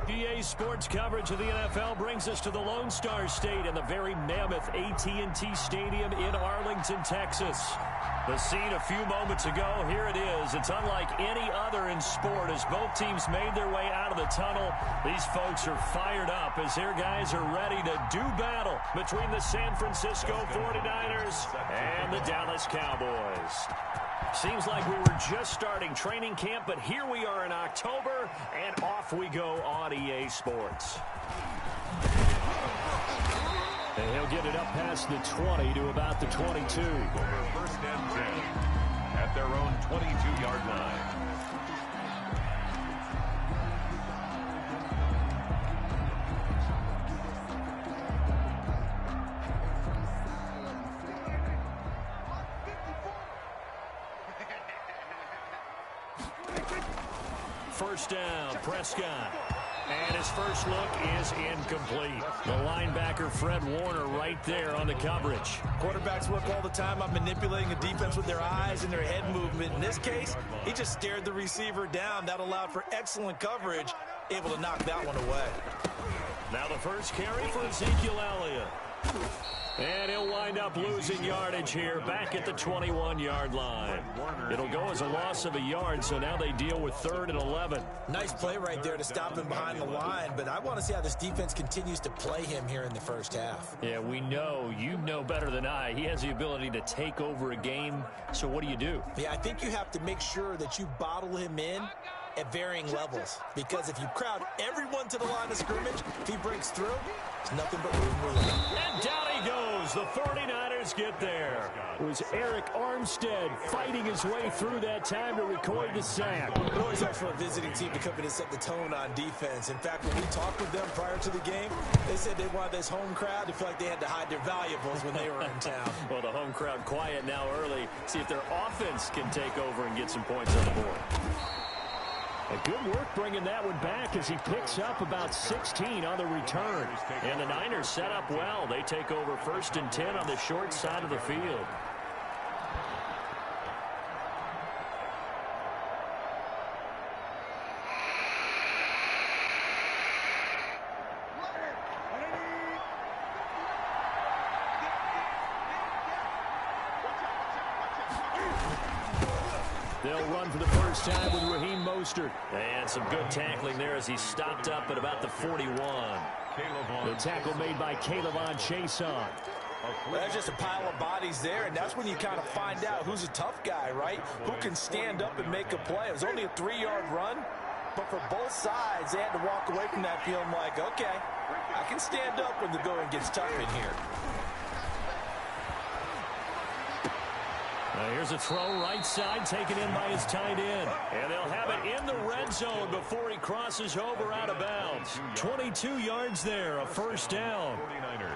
EA Sports coverage of the NFL brings us to the Lone Star State and the very mammoth AT&T Stadium in Arlington, Texas. The scene a few moments ago, here it is. It's unlike any other in sport as both teams made their way out of the tunnel. These folks are fired up as their guys are ready to do battle between the San Francisco 49ers and the Dallas Cowboys. Seems like we were just starting training camp, but here we are in October, and off we go on EA Sports. And he'll get it up past the 20 to about the 22. Over first and 10 at their own 22-yard line. First down, Prescott. And his first look is incomplete. The linebacker, Fred Warner, right there on the coverage. Quarterbacks work all the time on manipulating a defense with their eyes and their head movement. In this case, he just stared the receiver down. That allowed for excellent coverage, able to knock that one away. Now the first carry for Ezekiel Elliott. And he'll wind up losing yardage here back at the 21-yard line. It'll go as a loss of a yard, so now they deal with 3rd and 11. Nice play right there to stop him behind the line, but I want to see how this defense continues to play him here in the first half. Yeah, we know. You know better than I. He has the ability to take over a game, so what do? Yeah, I think you have to make sure that you bottle him in at varying levels, because if you crowd everyone to the line of scrimmage, if he breaks through, it's nothing but room for him. And down he goes. The 49ers get there. It was Eric Armstead fighting his way through that time to record the sack. It always helps for a visiting team to come in and set the tone on defense. In fact, when we talked with them prior to the game, they said they wanted this home crowd to feel like they had to hide their valuables when they were in town. Well, the home crowd quiet now early. See if their offense can take over and get some points on the board. A good work bringing that one back as he picks up about 16 on the return. And the Niners set up well. They take over 1st and 10 on the short side of the field. They'll run for the first time with Raheem Mostert. And some good tackling there as he stopped up at about the 41. The tackle made by Calebon Chason. There's just a pile of bodies there, and that's when you kind of find out who's a tough guy, right? Who can stand up and make a play. It was only a 3-yard run, but for both sides, they had to walk away from that feeling like, okay, I can stand up when the going gets tough in here. Here's a throw right side taken in by his tight end. And they'll have it in the red zone before he crosses over out of bounds. 22 yards there, a first down. 49ers.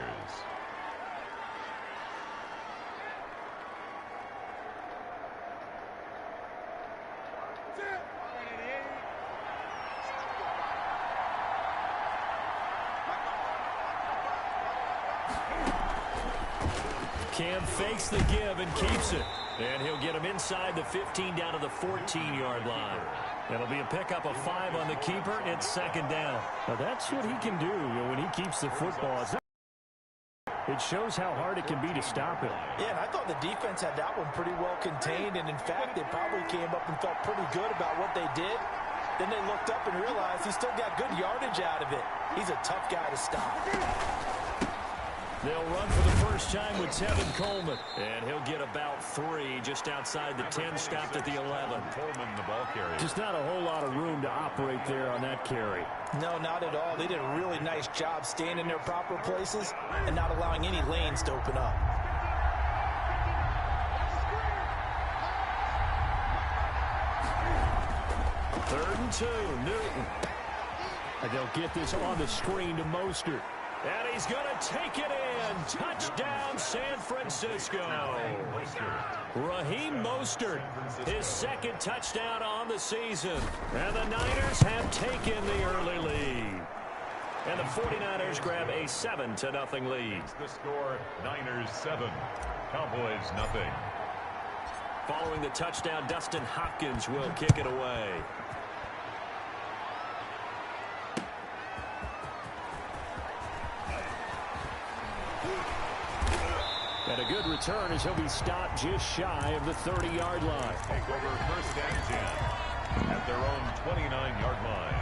Cam fakes the give and keeps it. And he'll get him inside the 15 down to the 14-yard line. It'll be a pickup of 5 on the keeper. It's 2nd down. Now that's what he can do when he keeps the football. It shows how hard it can be to stop him. Yeah, and I thought the defense had that one pretty well contained. And in fact, they probably came up and felt pretty good about what they did. Then they looked up and realized he still got good yardage out of it. He's a tough guy to stop. They'll run for the first time with Tevin Coleman. And he'll get about 3 just outside the 10, stopped at the 11. Coleman, the ball carrier. Just not a whole lot of room to operate there on that carry. No, not at all. They did a really nice job staying in their proper places and not allowing any lanes to open up. 3rd and 2, Newton. And they'll get this on the screen to Mostert. And he's going to take it in. Touchdown, San Francisco. Raheem Mostert, his 2nd touchdown on the season. And the Niners have taken the early lead. And the 49ers grab a 7-0 lead. The score, Niners 7, Cowboys nothing. Following the touchdown, Dustin Hopkins will kick it away. And a good return as he'll be stopped just shy of the 30-yard line. Take over 1st and 10 at their own 29-yard line.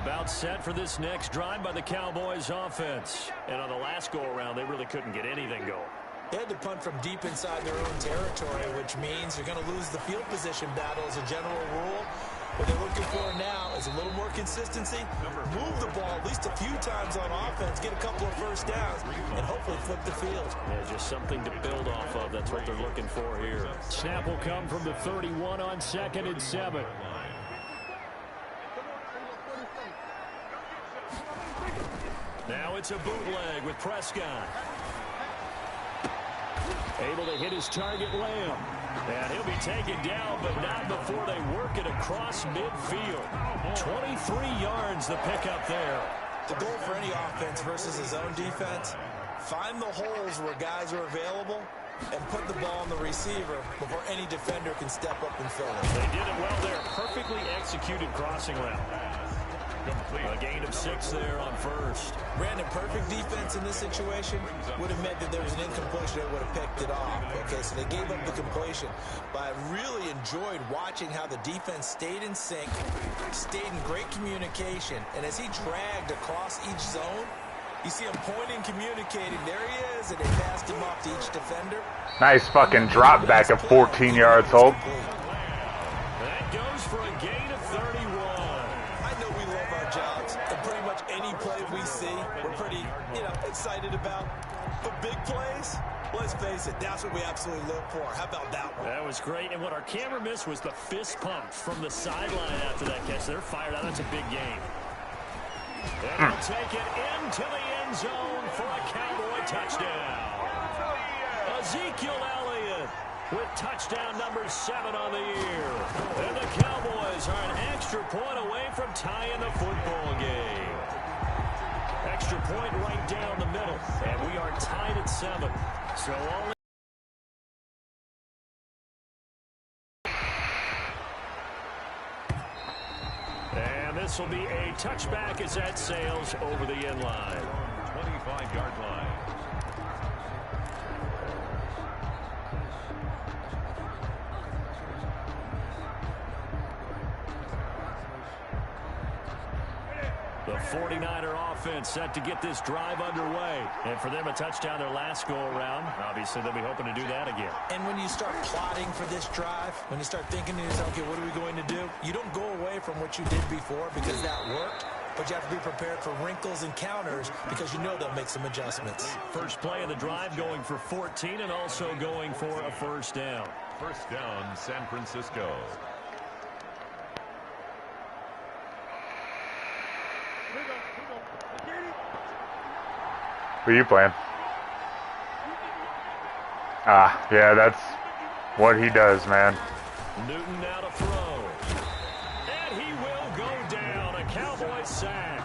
About set for this next drive by the Cowboys offense. And on the last go-around, they really couldn't get anything going. They had to punt from deep inside their own territory, which means you're going to lose the field position battle as a general rule. What they're looking for now is a little more consistency, move the ball at least a few times on offense, get a couple of first downs, and hopefully flip the field. Yeah, just something to build off of. That's what they're looking for here. Snap will come from the 31 on 2nd and 7. Now it's a bootleg with Prescott. Able to hit his target, Lamb. And he'll be taken down, but not before they work it across midfield. 23 yards the pickup there. The goal for any offense versus his own defense, find the holes where guys are available and put the ball on the receiver before any defender can step up and fill it. They did it well there. Perfectly executed crossing route. A gain of 6 there on 1st. Brandon, perfect defense in this situation would have meant that there was an incompletion that would have picked it off. Okay, so they gave up the completion. But I really enjoyed watching how the defense stayed in sync, stayed in great communication, and as he dragged across each zone, you see him pointing, communicating. There he is, and they passed him off to each defender. Nice fucking drop back of 14 yards, Hope. That goes for a gain of 31. Jobs, and pretty much any play we see, we're pretty, excited about. But big plays, let's face it, that's what we absolutely look for. How about that one? That was great, and what our camera missed was the fist pump from the sideline after that catch. They're fired out. That's a big game. And they'll take it into the end zone for a Cowboy touchdown. Ezekiel Elliott with touchdown number 7 on the year. And the Cowboys are an extra point away from tying the football game. Extra point right down the middle. And we are tied at 7. So only... And this will be a touchback as that sails over the end line. 25-yard line. The 49er offense set to get this drive underway. And for them, a touchdown their last go-around. Obviously, they'll be hoping to do that again. And when you start plotting for this drive, when you start thinking to yourself, okay, what are we going to do? You don't go away from what you did before because that worked. But you have to be prepared for wrinkles and counters because you know they'll make some adjustments. First play of the drive going for 14 and also going for a first down. First down, San Francisco. Who are you playing? Yeah, that's what he does, man. Newton now to throw. And he will go down. A Cowboy sack.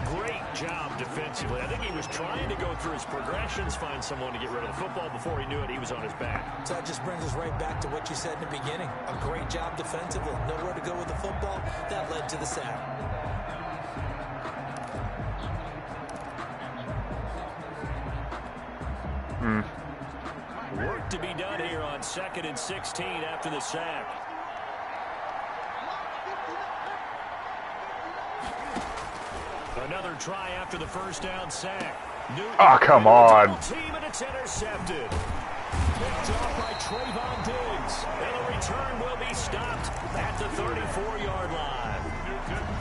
Great job defensively. I think he was trying to go through his progressions, find someone to get rid of the football. Before he knew it, he was on his back. So that just brings us right back to what you said in the beginning. A great job defensively. Nowhere to go with the football. That led to the sack. Work to be done here on 2nd and 16 after the sack. Another try after the first down sack. Newton, oh, come on. Team, and it's intercepted. Picked off by Trayvon Diggs. And the return will be stopped at the 34-yard line.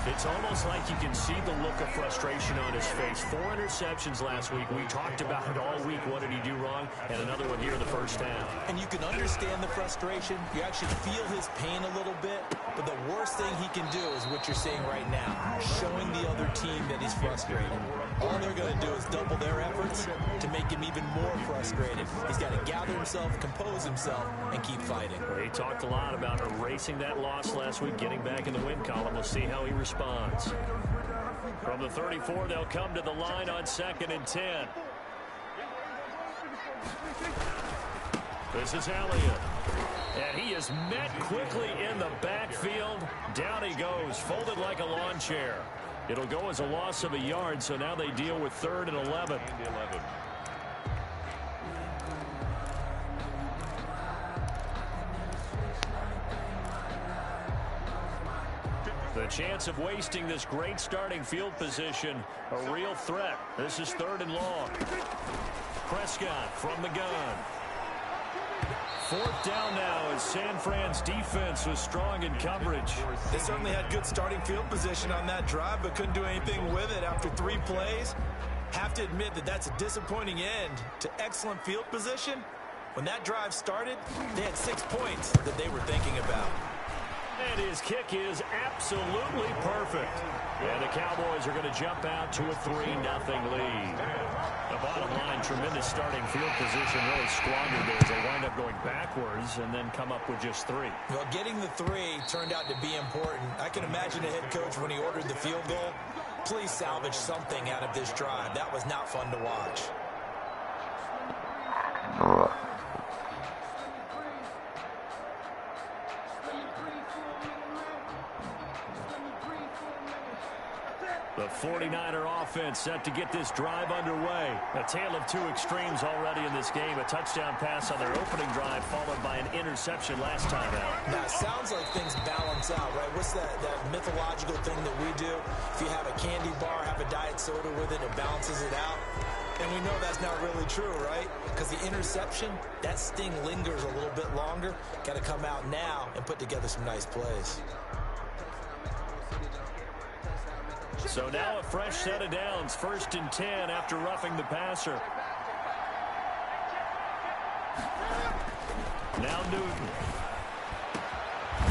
It's It's almost like you can see the look of frustration on his face. 4 interceptions last week. We talked about it all week. What did he do wrong? And another one here in the first half. And you can understand the frustration. You actually feel his pain a little bit. But the worst thing he can do is what you're seeing right now, showing the other team that he's frustrated. All they're going to do is double their efforts to make him even more frustrated. He's got to gather himself, compose himself, and keep fighting. Well, he talked a lot about erasing that loss last week, getting back in the win column. We'll see how he responds. From the 34, they'll come to the line on 2nd and 10. This is Elliott. And he is met quickly in the backfield. Down he goes, folded like a lawn chair. It'll go as a loss of a yard, so now they deal with 3rd and 11. The chance of wasting this great starting field position, a real threat. This is 3rd and long. Prescott from the gun. 4th down now as San Fran's defense was strong in coverage. They certainly had good starting field position on that drive, but couldn't do anything with it after 3 plays. Have to admit that that's a disappointing end to excellent field position. When that drive started, they had 6 points that they were thinking about. And his kick is absolutely perfect. And the Cowboys are going to jump out to a 3-0 lead. The bottom line, tremendous starting field position, really squandered there as they wind up going backwards and then come up with just 3. Well, getting the 3 turned out to be important. I can imagine the head coach when he ordered the field goal. Please salvage something out of this drive. That was not fun to watch. The 49er offense set to get this drive underway. A tale of 2 extremes already in this game. A touchdown pass on their opening drive followed by an interception last time out. Now, it sounds like things balance out, right? What's that mythological thing that we do? If you have a candy bar, have a diet soda with it, it balances it out. And we know that's not really true, right? Because the interception, that sting lingers a little bit longer. Got to come out now and put together some nice plays. So now a fresh set of downs. 1st and 10 after roughing the passer. Now Newton.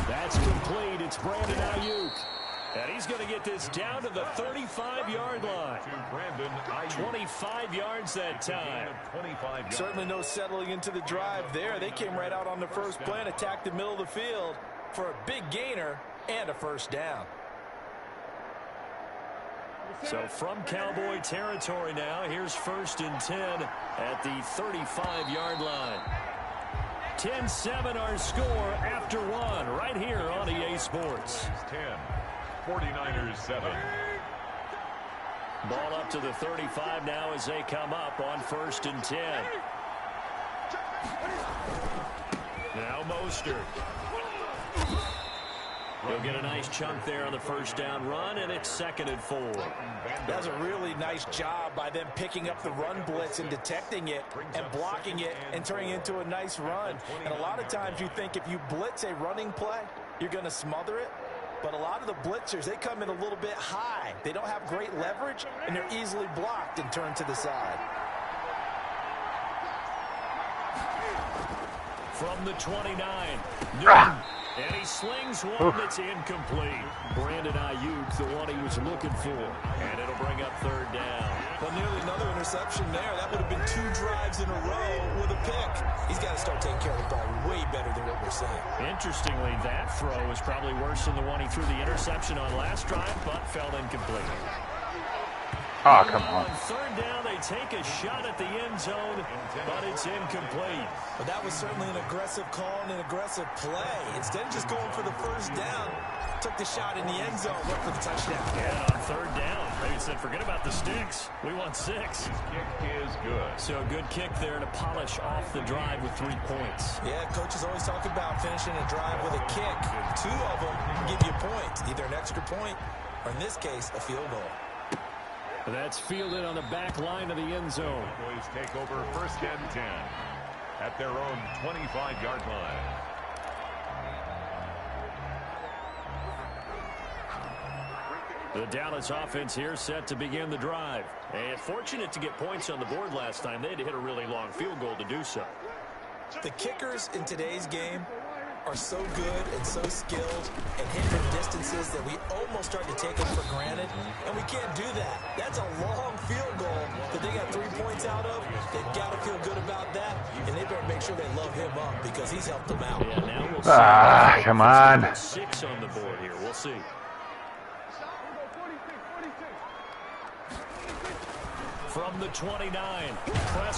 That's complete. It's Brandon Ayuk. And he's going to get this down to the 35-yard line. 25 yards that time. Certainly no settling into the drive there. They came right out on the first play and attacked the middle of the field for a big gainer and a 1st down. So from Cowboy territory now, here's 1st and 10 at the 35-yard line. 10-7 our score after 1 right here on EA Sports. 10, 49ers 7. Ball up to the 35 now as they come up on 1st and 10. Now Mostert. He'll get a nice chunk there on the 1st down run, and it's 2nd and 4. That's a really nice job by them picking up the run blitz and detecting it and blocking it and turning it into a nice run. And a lot of times you think if you blitz a running play, you're going to smother it. But a lot of the blitzers, they come in a little bit high. They don't have great leverage, and they're easily blocked and turned to the side. From the 29, Newton. And he slings one that's incomplete. Brandon Ayuk, the one he was looking for. And it'll bring up 3rd down. Well, nearly another interception there. That would have been 2 drives in a row with a pick. He's got to start taking care of the ball way better than what we're seeing. Interestingly, that throw was probably worse than the one he threw the interception on last drive, but fell incomplete. Oh, come on. On 3rd down, they take a shot at the end zone, but it's incomplete. But that was certainly an aggressive call and an aggressive play. Instead of just going for the 1st down, took the shot in the end zone, went for the touchdown. And on 3rd down, they said, forget about the sticks. We want 6. Kick is good. So a good kick there to polish off the drive with 3 points. Yeah, coaches always talk about finishing a drive with a kick. 2 of them can give you a point, either an extra point or, in this case, a field goal. That's fielded on the back line of the end zone. Boys take over 1st and 10 at their own 25-yard line. The Dallas offense here set to begin the drive. And fortunate to get points on the board last time. They had to hit a really long field goal to do so. The kickers in today's game are so good and so skilled and hit from distances that we almost start to take them for granted, and we can't do that. That's a long field goal that they got 3 points out of. They've got to feel good about that, and they better make sure they love him up because he's helped them out. Yeah, now we'll see. Come on. 6 on the board here. We'll see. From the 29.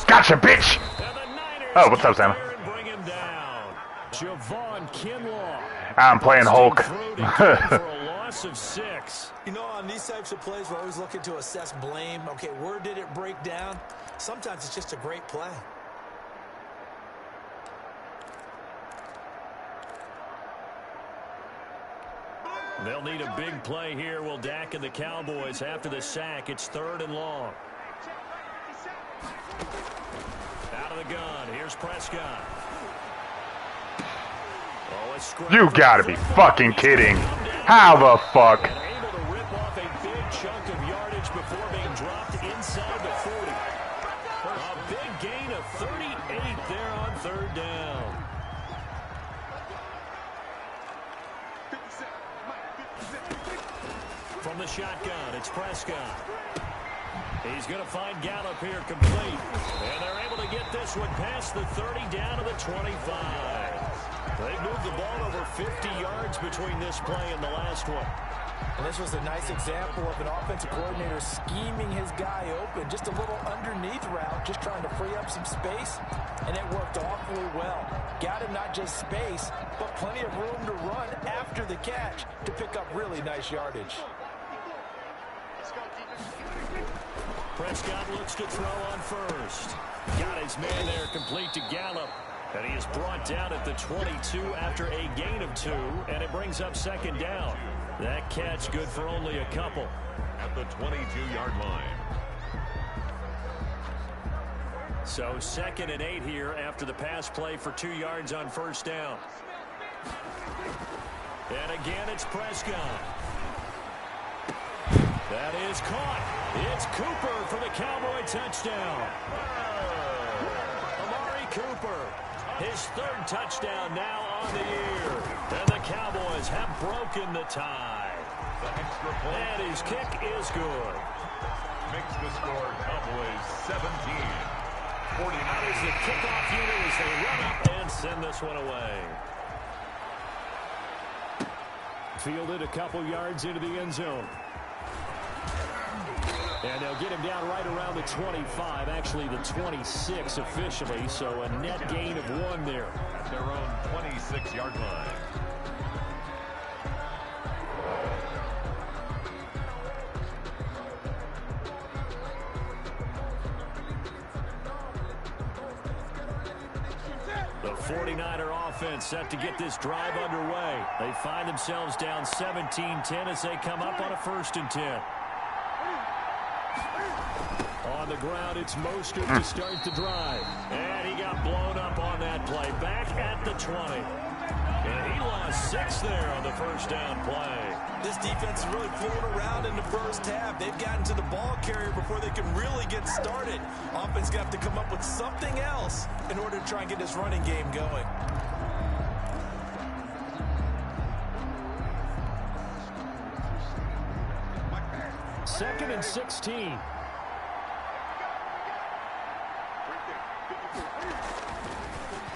Gotcha, bitch! Oh, what's up, Sam? Bring him down. Javon Kinlaw. I'm playing Hulk. For a loss of 6. You know, on these types of plays, we're always looking to assess blame. Okay, where did it break down? Sometimes it's just a great play. They'll need a big play here. Will Dak and the Cowboys after the sack. It's 3rd and long. Out of the gun. Here's Prescott. Oh, you gotta be fucking kidding. How the fuck? And able to rip off a big chunk of yardage before being dropped inside the 40. A big gain of 38 there on 3rd down. From the shotgun, it's Prescott. He's going to find Gallup here complete. And they're able to get this one past the 30 down to the 25. They've moved the ball over 50 yards between this play and the last one. And this was a nice example of an offensive coordinator scheming his guy open. Just a little underneath route, just trying to free up some space. And it worked awfully well. Got him not just space, but plenty of room to run after the catch to pick up really nice yardage. Prescott looks to throw on first. Got his man there complete to Gallup. And he is brought down at the 22 after a gain of 2. And it brings up 2nd down. That catch good for only a couple. At the 22-yard line. So 2nd and 8 here after the pass play for 2 yards on 1st down. And again, it's Prescott. That is caught. It's Cooper for the Cowboy touchdown. Amari Cooper, his 3rd touchdown now on the year. And the Cowboys have broken the tie. And his kick is good. Makes the score Cowboys 17. 49ers the kickoff unit as they run up and send this one away. Fielded a couple yards into the end zone. And they'll get him down right around the 25, actually the 26 officially, so a net gain of 1 there. At their own 26-yard line. The 49er offense set to get this drive underway. They find themselves down 17-10 as they come up on a 1st and 10. On the ground, it's Mostert to start the drive. And he got blown up on that play. Back at the 20. And he lost 6 there on the 1st down play. This defense is really fooling around in the first half. They've gotten to the ball carrier before they can really get started. Offense got to come up with something else in order to try and get this running game going. Second and 16.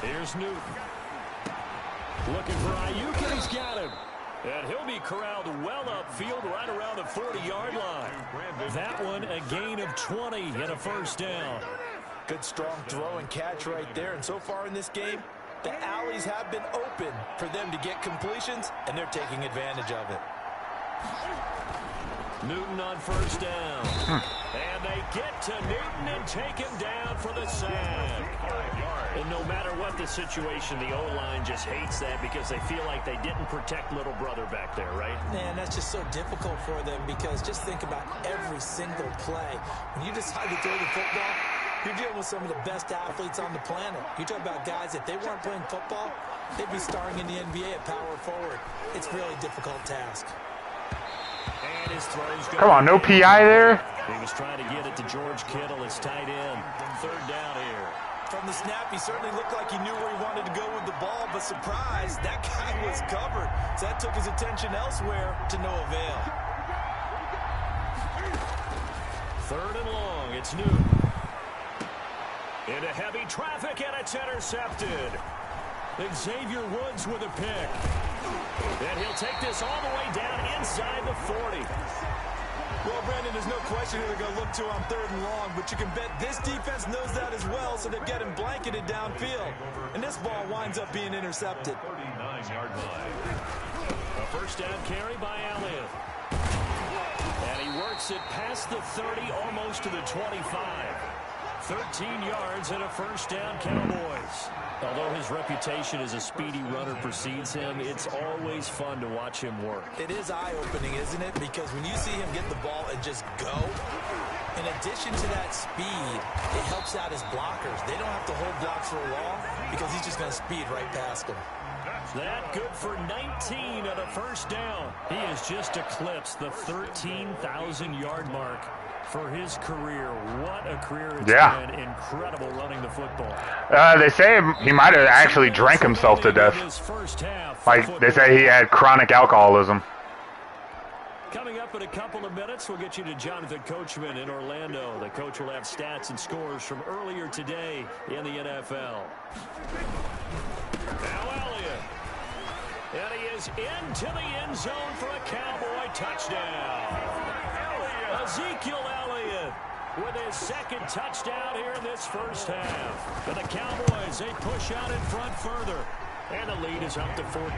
Here's Newton. Looking for Ayuk, and he's got him. And he'll be corralled well upfield right around the 40-yard line. That one a gain of 20 and a 1st down. Good strong throw and catch right there. And so far in this game, the alleys have been open for them to get completions, and they're taking advantage of it. Newton on 1st down. And they get to Newton and take him down for the sack. And no matter what the situation, the O-line just hates that because they feel like they didn't protect little brother back there, right? Man, that's just so difficult for them because just think about every single play. When you decide to throw the football, you're dealing with some of the best athletes on the planet. You talk about guys, if they weren't playing football, they'd be starring in the NBA at power forward. It's a really difficult task. And his throws go. Come on, no PI there. He was trying to get it to George Kittle. It's tight end. Third down here. From the snap, he certainly looked like he knew where he wanted to go with the ball, but surprise, that guy was covered. So that took his attention elsewhere to no avail. Third and long, it's New. Into heavy traffic, and it's intercepted. Xavier Woods with a pick. And he'll take this all the way down inside the 40. Well, Brandon, there's no question who they're going to look to on third and long, but you can bet this defense knows that as well, so they've got him blanketed downfield. And this ball winds up being intercepted. 39-yard line. A first down carry by Elliott. And he works it past the 30, almost to the 25. 13 yards and a first down, Cowboys. Although his reputation as a speedy runner precedes him, it's always fun to watch him work. It is eye-opening, isn't it? Because when you see him get the ball and just go, in addition to that speed, it helps out his blockers. They don't have to hold blocks for long because he's just going to speed right past them. That good for 19 and a first down. He has just eclipsed the 13,000-yard mark for his career. What a career it's been. Incredible running the football. They say he might have actually drank himself to death. Like, they say he had chronic alcoholism. Coming up in a couple of minutes, we'll get you to Jonathan Coachman in Orlando. The coach will have stats and scores from earlier today in the NFL. Now Elliott. And he is into the end zone for a Cowboy touchdown. Ezekiel Elliott with his second touchdown here in this first half. And the Cowboys, they push out in front further. And the lead is up to 14.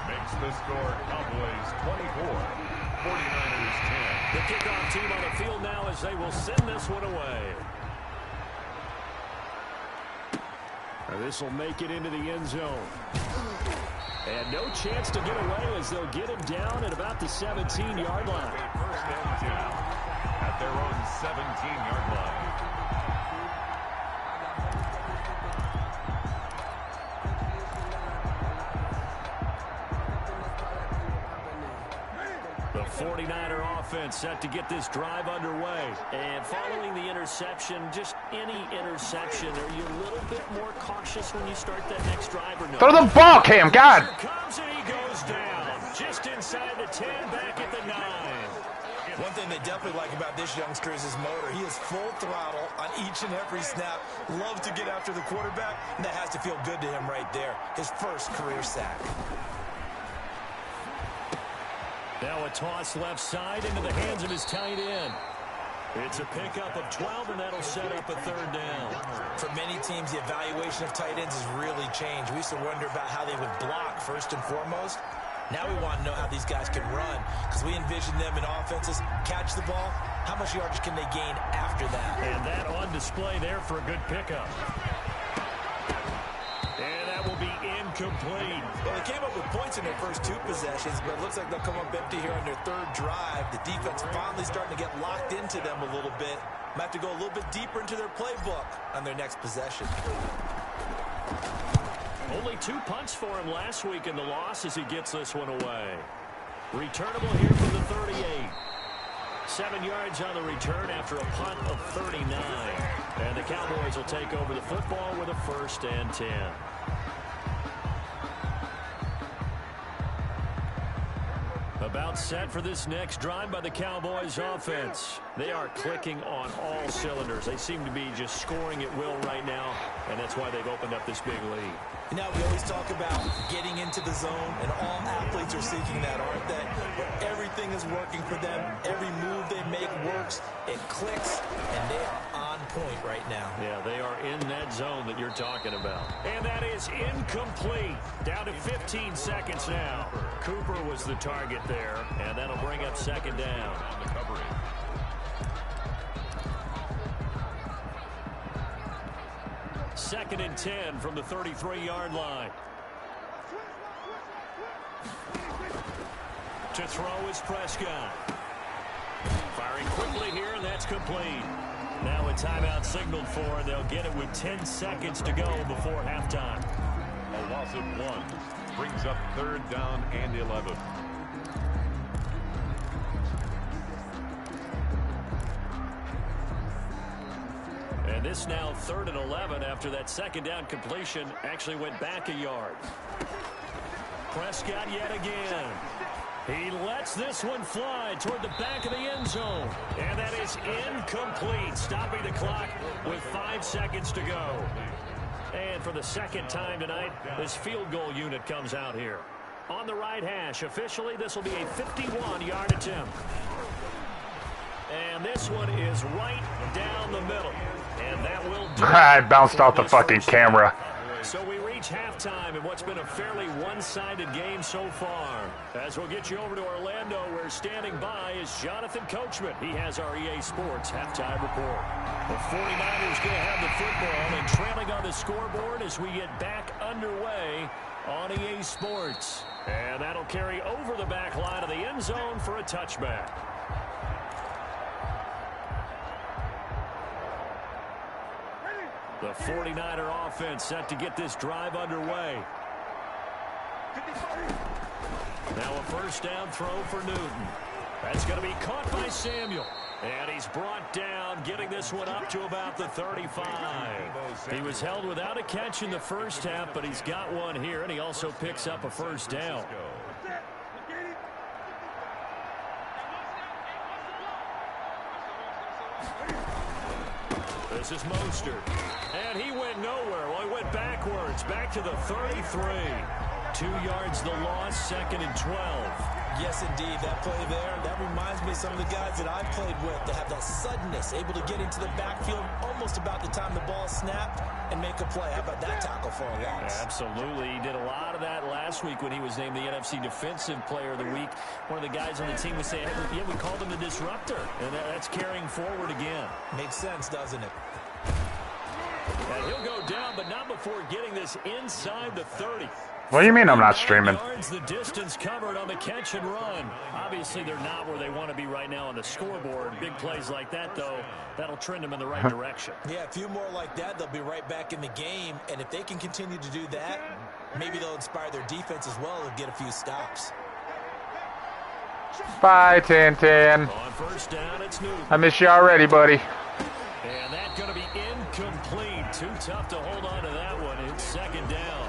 Makes the score Cowboys 24, 49ers 10. The kickoff team on the field now as they will send this one away. And this will make it into the end zone. And no chance to get away as they'll get him down at about the 17-yard line. First and 10 at their own 17-yard line. The 49er offense set to get this drive underway. And following the interception, just any interception, are you a little bit more cautious when you start that next drive or no? Throw the ball, Cam, God! Here comes and he goes down. Just inside the 10, back at the 9. One thing they definitely like about this youngster is his motor. He is full throttle on each and every snap. Loves to get after the quarterback, and that has to feel good to him right there. His first career sack. Now a toss left side into the hands of his tight end. It's a pickup of 12, and that'll set up a third down. For many teams, the evaluation of tight ends has really changed. We used to wonder about how they would block first and foremost. Now we want to know how these guys can run, because we envision them in offenses catch the ball. How much yardage can they gain after that? And that on display there for a good pickup. And that will be incomplete. Well, they came up with points in their first two possessions, but it looks like they'll come up empty here on their third drive. The defense finally starting to get locked into them a little bit. Might have to go a little bit deeper into their playbook on their next possession. Only 2 punts for him last week in the loss as he gets this one away. Returnable here from the 38. 7 yards on the return after a punt of 39. And the Cowboys will take over the football with a first and 10. About set for this next drive by the Cowboys offense. They are clicking on all cylinders. They seem to be just scoring at will right now, and that's why they've opened up this big lead. You know, we always talk about getting into the zone, and all athletes are seeking that, aren't they? Where everything is working for them. Every move they make works. It clicks, and they are on point right now. Yeah, they are in that zone that you're talking about. And that is incomplete. Down to 15 seconds now. Cooper was the target there, and that'll bring up second down. On the coverage. Second and 10 from the 33-yard line. To throw is Prescott. Firing quickly here, and that's complete. Now a timeout signaled for, and they'll get it with 10 seconds to go before halftime. A loss of 1 brings up third down and 11. And this now 3rd and 11 after that second down completion actually went back a yard. Prescott yet again. He lets this one fly toward the back of the end zone. And that is incomplete, stopping the clock with 5 seconds to go. And for the second time tonight, this field goal unit comes out here. On the right hash, officially, this will be a 51-yard attempt. And this one is right down the middle. And that will do it bounced off the fucking camera. So we reach halftime in what's been a fairly one-sided game so far. As we'll get you over to Orlando, where standing by is Jonathan Coachman. He has our EA Sports halftime report. The 49ers going to have the football and trailing on the scoreboard as we get back underway on EA Sports. And that'll carry over the back line of the end zone for a touchback. The 49er offense set to get this drive underway. Now a first down throw for Newton. That's going to be caught by Samuel. And he's brought down, getting this one up to about the 35. He was held without a catch in the first half, but he's got one here, and he also picks up a first down. This is Mostert. And he went nowhere. Well, he went backwards, back to the 33. 2 yards the loss, 2nd and 12. Yes, indeed. That play there, that reminds me of some of the guys that I've played with that have that suddenness, able to get into the backfield almost about the time the ball snapped and make a play. How about that tackle for a loss? Absolutely. He did a lot of that last week when he was named the NFC Defensive Player of the Week. One of the guys on the team was saying, hey, yeah, we called him the disruptor. And that's carrying forward again. Makes sense, doesn't it? And he'll go down, but not before getting this inside the 30. What do you mean I'm not streaming? Yards, the distance covered on the catch and run. Obviously, they're not where they want to be right now on the scoreboard. Big plays like that, though, that'll trend them in the right direction. Yeah, a few more like that, they'll be right back in the game. And if they can continue to do that, maybe they'll inspire their defense as well and get a few stops. Bye, Tintin. On first down, it's Newton. I miss you already, buddy. And that's going to be incomplete. Too tough to hold on to that one. It's 2nd down.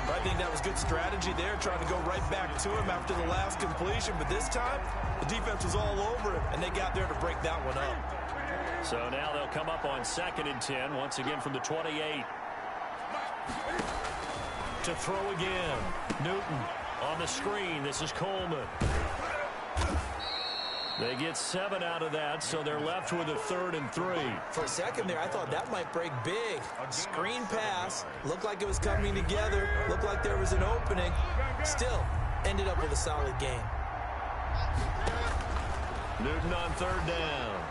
I think that was good strategy there, trying to go right back to him after the last completion. But this time, the defense was all over him, and they got there to break that one up. So now they'll come up on 2nd and 10, once again from the 28. To throw again. Newton on the screen. This is Coleman. They get 7 out of that, so they're left with a 3rd and 3. For a second there, I thought that might break big. Screen pass. Looked like it was coming together. Looked like there was an opening. Still, ended up with a solid game. Newton on 3rd down.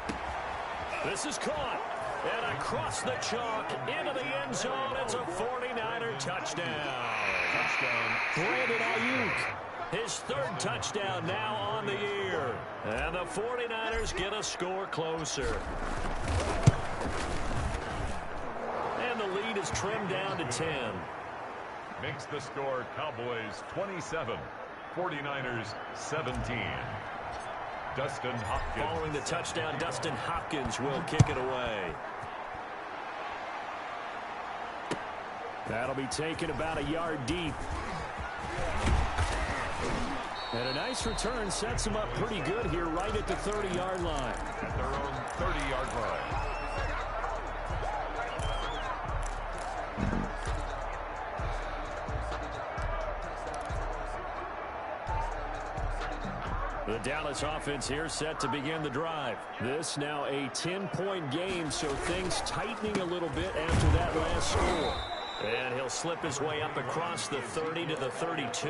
This is caught. And across the chalk, into the end zone. It's a 49er touchdown. Brandon Ayuk. His 3rd touchdown now on the year. And the 49ers get a score closer. And the lead is trimmed down to 10. Makes the score Cowboys 27, 49ers 17. Dustin Hopkins. Following the touchdown, Dustin Hopkins will kick it away. That'll be taken about a yard deep. And a nice return sets him up pretty good here right at the 30-yard line. At their own 30-yard line. The Dallas offense here set to begin the drive. This now a 10-point game, so things tightening a little bit after that last score. And he'll slip his way up across the 30 to the 32.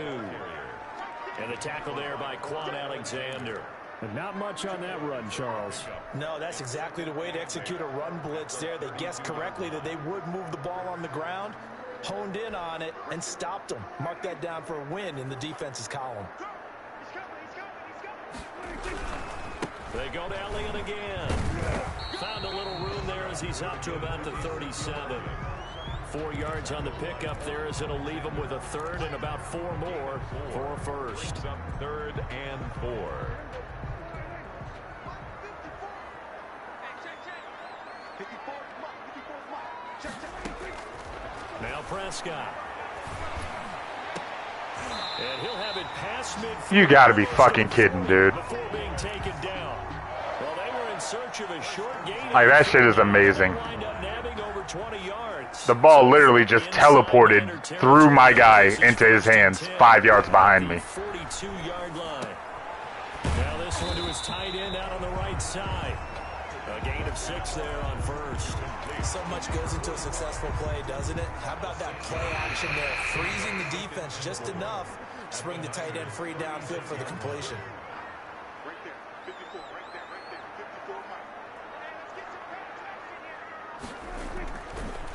And the tackle there by Quan Alexander. And not much on that run, Charles. No, that's exactly the way to execute a run blitz there. They guessed correctly that they would move the ball on the ground, honed in on it, and stopped them. Mark that down for a win in the defense's column. They go to Elliott again. Found a little room there as he's up to about the 37. 4 yards on the pickup there as it'll leave him with a 3rd and about 4 more for a first. 3rd and 4. Now Prescott. And he'll have it past midfield. You gotta be fucking kidding, dude. Before being taken down. Well, they were in search of a short gain. Like, that shit is amazing. Wind up nabbing over 20 yards. The ball literally just teleported through my guy into his hands 5 yards behind me. 42-yard line. Now this one to his tight end out on the right side. A gain of 6 there on first. So much goes into a successful play, doesn't it? How about that play action there? Freezing the defense just enough to bring the tight end free downfield for the completion.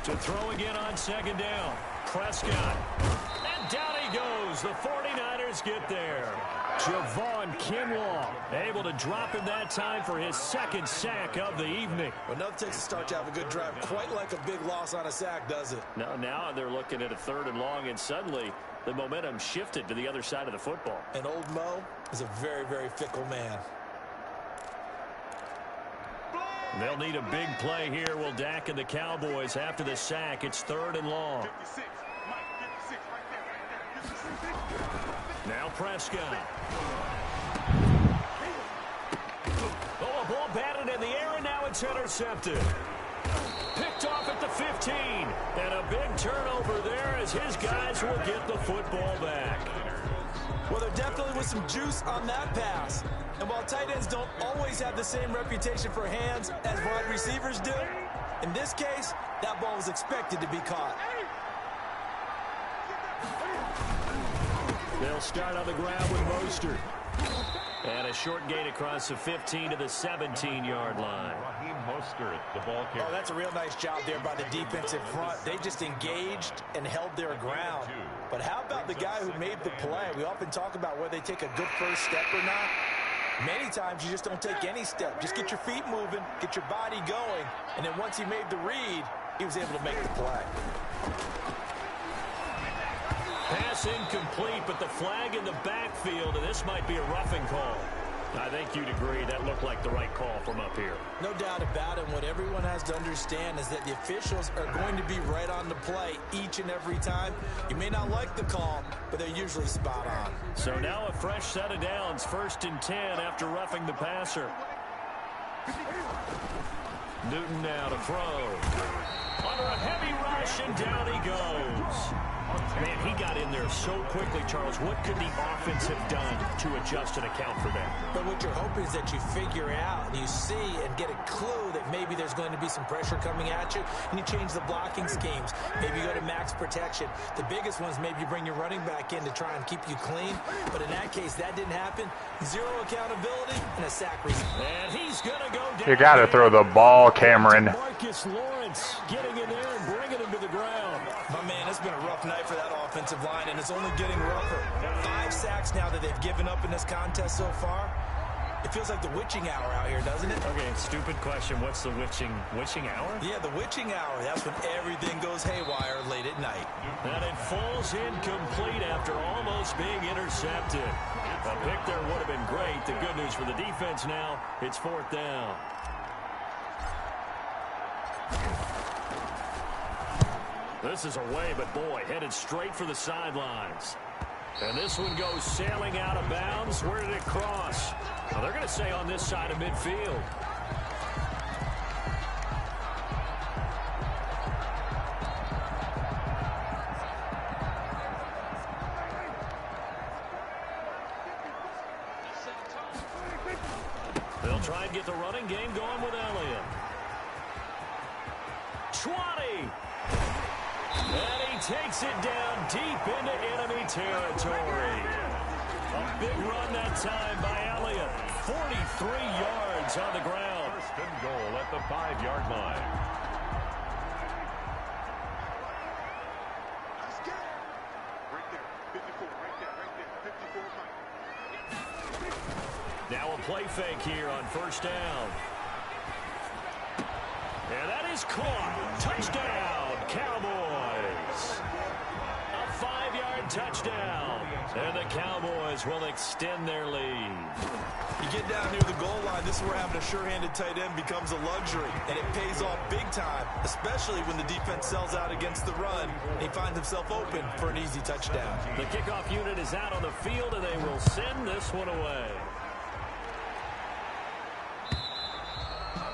To throw again on second down. Prescott. And down he goes. The 49ers get there. Javon Kinlaw able to drop in that time for his second sack of the evening. Well, nothing takes a start to have a good drive. Quite like a big loss on a sack, does it? No, now they're looking at a 3rd and long, and suddenly the momentum shifted to the other side of the football. And old Mo is a very, very fickle man. They'll need a big play here. Will Dak and the Cowboys after the sack. It's 3rd and long. Now Prescott. Oh, a ball batted in the air, and now it's intercepted. Picked off at the 15. And a big turnover there as his guys will get the football back. Well, there definitely was some juice on that pass. And while tight ends don't always have the same reputation for hands as wide receivers do, in this case, that ball was expected to be caught. They'll start on the ground with Mostert. And a short gain across the 15 to the 17-yard line. The ball carrier. Oh, that's a real nice job there by the defensive front. They just engaged and held their ground. But how about the guy who made the play? We often talk about whether they take a good first step or not. Many times you just don't take any step. Just get your feet moving, get your body going, and then once he made the read, he was able to make the play. Pass incomplete, but the flag in the backfield, and this might be a roughing call. I think you'd agree that looked like the right call from up here. No doubt about it. What everyone has to understand is that the officials are going to be right on the play each and every time. You may not like the call, but they're usually spot on. So now a fresh set of downs, 1st and 10 after roughing the passer. Newton now to throw. Under a heavy rush, and down he goes. Man, he got in there so quickly, Charles. What could the offense have done to adjust and account for that? But what you're hoping is that you figure out and you see and get a clue that maybe there's going to be some pressure coming at you, and you change the blocking schemes. Maybe you go to max protection. The biggest ones, maybe you bring your running back in to try and keep you clean. But in that case, that didn't happen. Zero accountability and a sack receipt. And he's going to go down. You gotta throw the ball, Cameron. Marcus Lawrence getting in there and bringing him to the ground. My man, it's been a rough night for that offensive line, and it's only getting rougher. 5 sacks now that they've given up in this contest so far. It feels like the witching hour out here, doesn't it? Okay, stupid question. What's the witching hour? Yeah, the witching hour. That's when everything goes haywire late at night. And it falls incomplete after almost being intercepted. A pick there would have been great. The good news for the defense now, it's 4th down. This is away, but boy, headed straight for the sidelines. And this one goes sailing out of bounds. Where did it cross? Well, they're going to say on this side of midfield. They'll try and get the running game going with Elliott. 20. And he takes it down deep into enemy territory. A big run that time by Elliott. 43 yards on the ground. 1st and goal at the 5-yard line. Now a play fake here on 1st down. And that is caught. Touchdown, Cowboys. A 5-yard touchdown. And the Cowboys will extend their lead. You get down near the goal line, this is where having a sure-handed tight end becomes a luxury, and it pays off big time, especially when the defense sells out against the run, and he finds himself open for an easy touchdown. The kickoff unit is out on the field, and they will send this one away.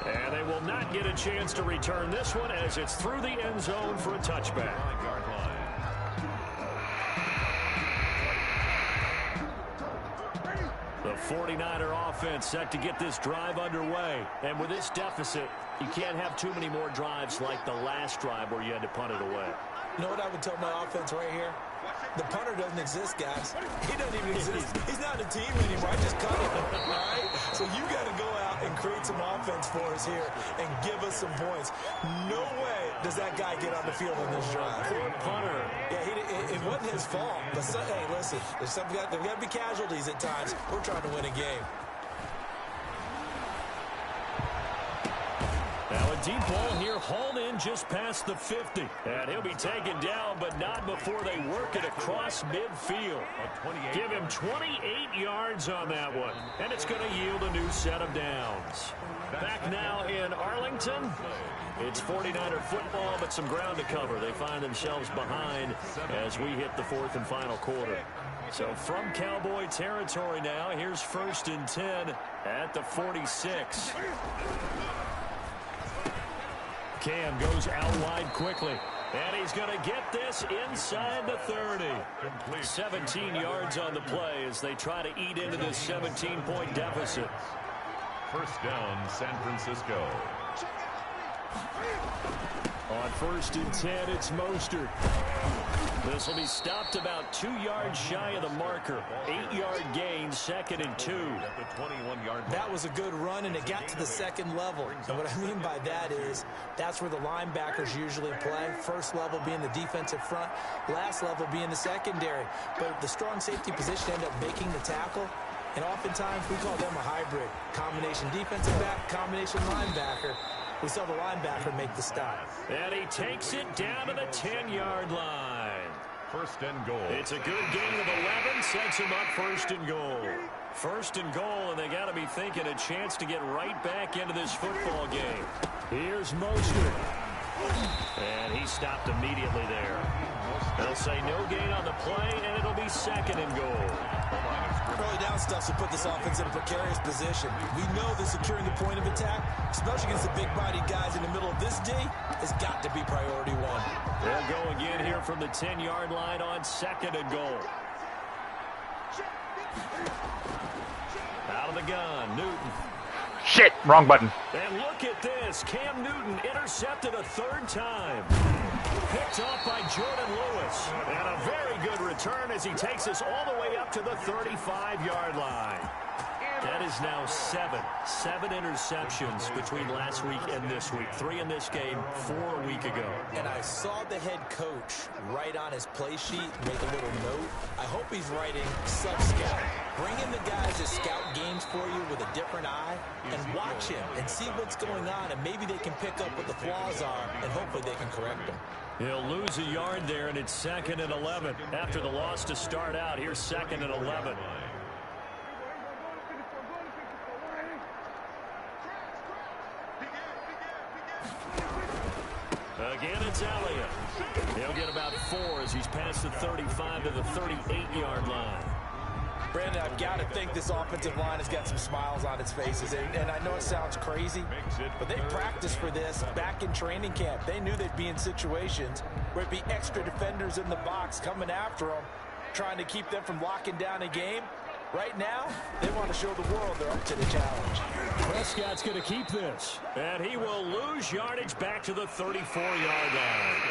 And they will not get a chance to return this one as it's through the end zone for a touchback. The 49er offense set to get this drive underway. And with this deficit, you can't have too many more drives like the last drive where you had to punt it away. You know what I would tell my offense right here? The punter doesn't exist, guys. He doesn't even exist. He's not a team anymore. I just cut him, all right? So you got to go out and create some offense for us here and give us some points. No way does that guy get on the field in this drive. Poor punter. Yeah, it wasn't his fault. But, hey, listen, there's got to be casualties at times. We're trying to win a game. Now a deep ball here, hauled in just past the 50. And he'll be taken down, but not before they work it across midfield. Give him 28 yards on that one. And it's going to yield a new set of downs. Back now in Arlington. It's 49er football, but some ground to cover. They find themselves behind as we hit the fourth and final quarter. So from Cowboy territory now, here's 1st and 10 at the 46. Cam goes out wide quickly. And he's going to get this inside the 30. 17 yards on the play as they try to eat into this 17-point deficit. First down, San Francisco. On 1st and 10, it's Mostert. This will be stopped about 2 yards shy of the marker. 8-yard gain, 2nd and 2. That was a good run, and it got to the second level. And what I mean by that is that's where the linebackers usually play. First level being the defensive front, last level being the secondary. But the strong safety position ended up making the tackle. And oftentimes we call them a hybrid. Combination defensive back, combination linebacker. We saw the linebacker make the stop. And he takes it down to the 10-yard line. First and goal. It's a good gain of 11, sets him up 1st and goal. 1st and goal, and they got to be thinking a chance to get right back into this football game. Here's Mostert. And he stopped immediately there. They'll say no gain on the play, and it'll be 2nd and goal. Early down stuff to put this offense in a precarious position. We know that securing the point of attack, especially against the big-bodied guys in the middle of this D, has got to be priority one. They'll go again here from the 10-yard line on 2nd and goal. Out of the gun, Newton. Shit, wrong button. And look at this. Cam Newton intercepted a 3rd time. Picked off by Jordan Lewis. And a very good return as he takes us all the way up to the 35-yard line. That is now 7 interceptions between last week and this week. 3 in this game, 4 a week ago. And I saw the head coach write on his play sheet, make a little note. I hope he's writing sub-scout. Bring in the guys that scout games for you with a different eye and watch him and see what's going on, and maybe they can pick up what the flaws are, and hopefully they can correct them. He'll lose a yard there, and it's 2nd and 11. After the loss to start out, here's 2nd and 11. Again, it's Elliott. He'll get about 4 as he's past the 35 to the 38-yard line. Brandon, I've got to think this offensive line has got some smiles on its faces. And I know it sounds crazy, but they practiced for this back in training camp. They knew they'd be in situations where it'd be extra defenders in the box coming after them, trying to keep them from locking down a game. Right now, they want to show the world they're up to the challenge. Prescott's going to keep this. And he will lose yardage back to the 34-yard line.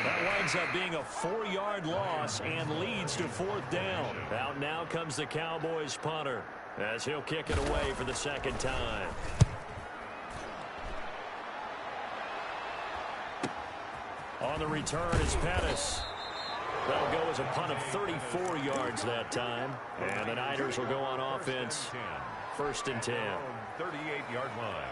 That winds up being a 4-yard loss and leads to 4th down. Out now comes the Cowboys punter as he'll kick it away for the 2nd time. On the return is Pettis. That'll go as a punt of 34 yards that time. And the Niners will go on offense. 1st and 10. 38-yard line.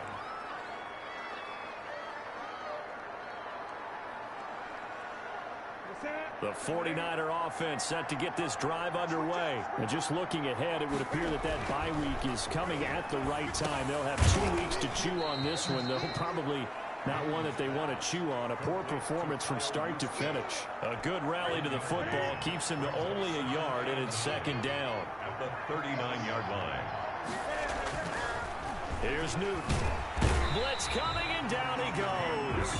The 49er offense set to get this drive underway. And just looking ahead, it would appear that that bye week is coming at the right time. They'll have 2 weeks to chew on this one. They'll probably not one that they want to chew on. A poor performance from start to finish. A good rally to the football keeps him to only a yard, and it's second down. At the 39-yard line. Here's Newton. Blitz coming, and down he goes.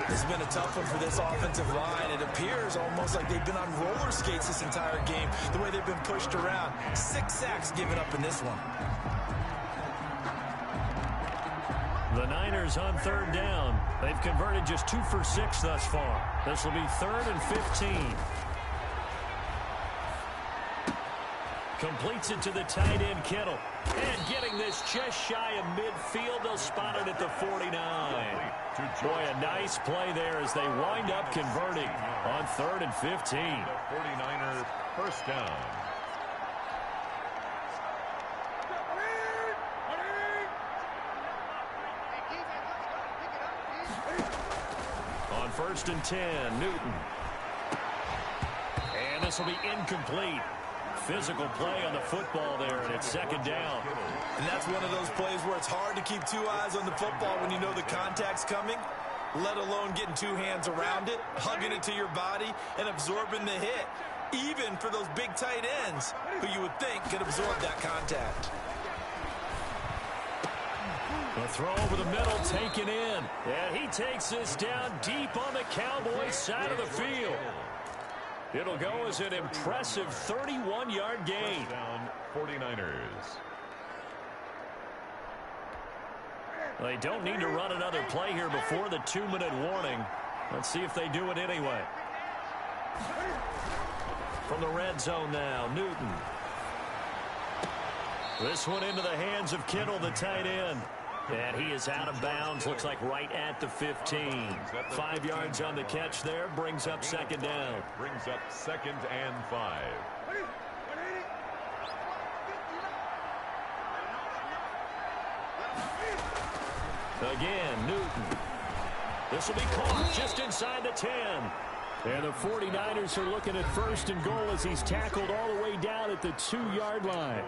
This has been a tough one for this offensive line. It appears almost like they've been on roller skates this entire game, the way they've been pushed around. 6 sacks given up in this one. The Niners on third down. They've converted just 2 for 6 thus far. This will be 3rd and 15. Completes it to the tight end, Kittle. And getting this just shy of midfield. They'll spot it at the 49. Boy, a nice play there as they wind up converting on 3rd and 15. 49ers first down. On 1st and 10, Newton. And this will be incomplete. Physical play on the football there, and it's second down. And that's one of those plays where it's hard to keep 2 eyes on the football when you know the contact's coming, let alone getting 2 hands around it, hugging it to your body, and absorbing the hit, even for those big tight ends who you would think could absorb that contact. The throw over the middle taken in. And he takes this down deep on the Cowboys side of the field. It'll go as an impressive 31-yard gain. Down 49ers. They don't need to run another play here before the 2-minute warning. Let's see if they do it anyway. From the red zone now, Newton. This one into the hands of Kittle, the tight end. And he is out of bounds, looks like right at the 15. 5 yards on the catch there, brings up second down. Brings up 2nd and 5. Again, Newton. This will be caught just inside the 10. And the 49ers are looking at 1st and goal as he's tackled all the way down at the 2-yard line.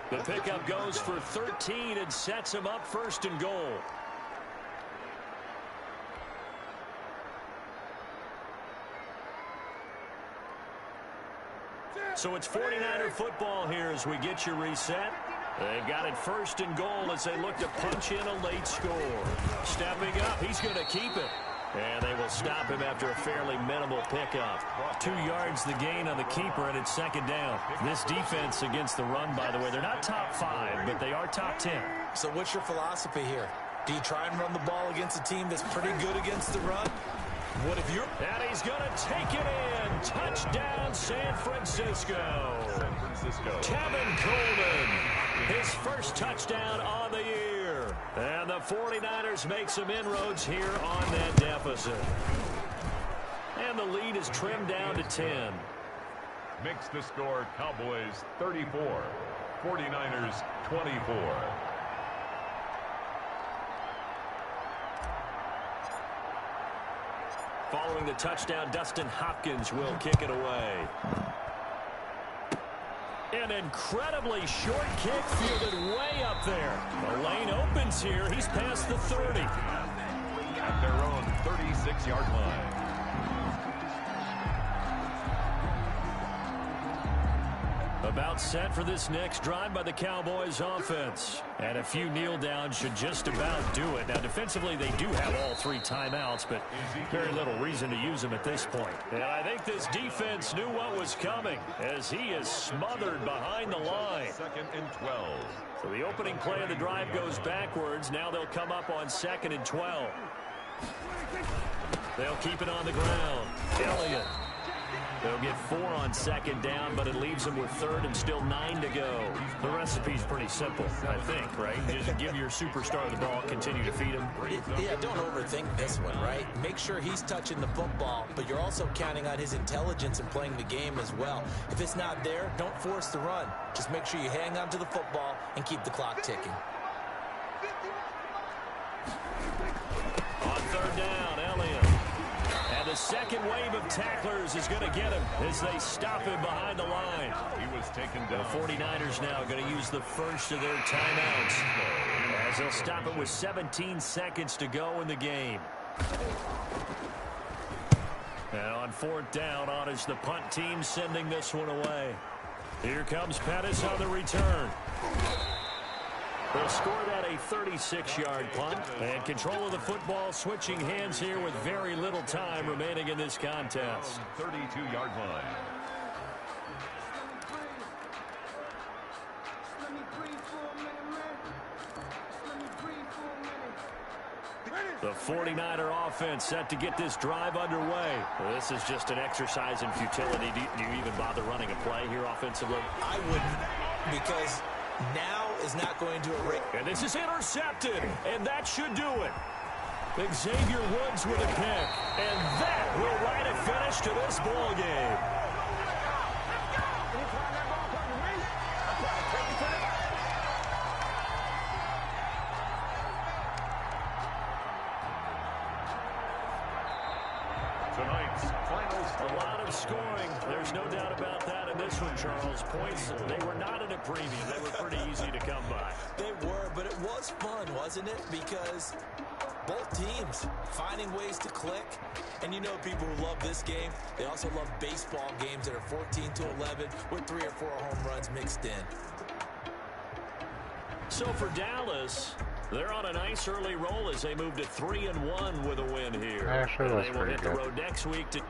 The pickup goes for 13 and sets him up 1st and goal. So it's 49er football here as we get you reset. They've got it 1st and goal as they look to punch in a late score. Stepping up, he's going to keep it. And they will stop him after a fairly minimal pickup. 2 yards the gain on the keeper, and it's second down. This defense against the run, by the way, they're not top 5, but they are top 10. So what's your philosophy here? Do you try and run the ball against a team that's pretty good against the run? What if you're... And he's going to take it in. Touchdown, San Francisco. San Francisco. Tevin Coleman, his first touchdown on the year. And the 49ers make some inroads here on that deficit. And the lead is trimmed down to 10. Makes the score Cowboys 34, 49ers 24. Following the touchdown, Dustin Hopkins will kick it away. An incredibly short kick fielded way up there. The lane opens here. He's past the 30. At their own 36-yard line. About set for this next drive by the Cowboys offense. And a few kneel downs should just about do it. Now, defensively, they do have all 3 timeouts, but very little reason to use them at this point. And I think this defense knew what was coming as he is smothered behind the line. 2nd and 12. So the opening play of the drive goes backwards. Now they'll come up on 2nd and 12. They'll keep it on the ground. Elliott. They'll get 4 on 2nd down, but it leaves them with 3rd and still 9 to go. The recipe's pretty simple, I think, right? Just give your superstar the ball, continue to feed him. Yeah, don't overthink this one, right? Make sure he's touching the football, but you're also counting on his intelligence and playing the game as well. If it's not there, don't force the run. Just make sure you hang on to the football and keep the clock ticking. On 3rd down, Elliott. And the second wave of tacklers is going to get him as they stop him behind the line. He was taken down. The 49ers now going to use the first of their timeouts as they'll stop it with 17 seconds to go in the game. And on fourth down, on is the punt team sending this one away. Here comes Pettis on the return. They'll score that a 36-yard punt. And control of the football switching hands here with very little time remaining in this contest. 32-yard line. The 49er offense set to get this drive underway. Well, this is just an exercise in futility. Do you even bother running a play here offensively? I wouldn't, because now is not going to erase. And this is intercepted, and that should do it. Xavier Woods with a pick, and that will write a finish to this ball game. Tonight's final score. A lot of scoring. There's no doubt about that in this one, Charles. Points, they were not at a premium. They were pretty easy to come by. They were, but it was fun, wasn't it? Because both teams finding ways to click. And you know people who love this game, they also love baseball games that are 14-11 with 3 or 4 home runs mixed in. So for Dallas, they're on a nice early roll as they move to 3-1 with a win here. Actually, and that's they will pretty hit good. the road next week to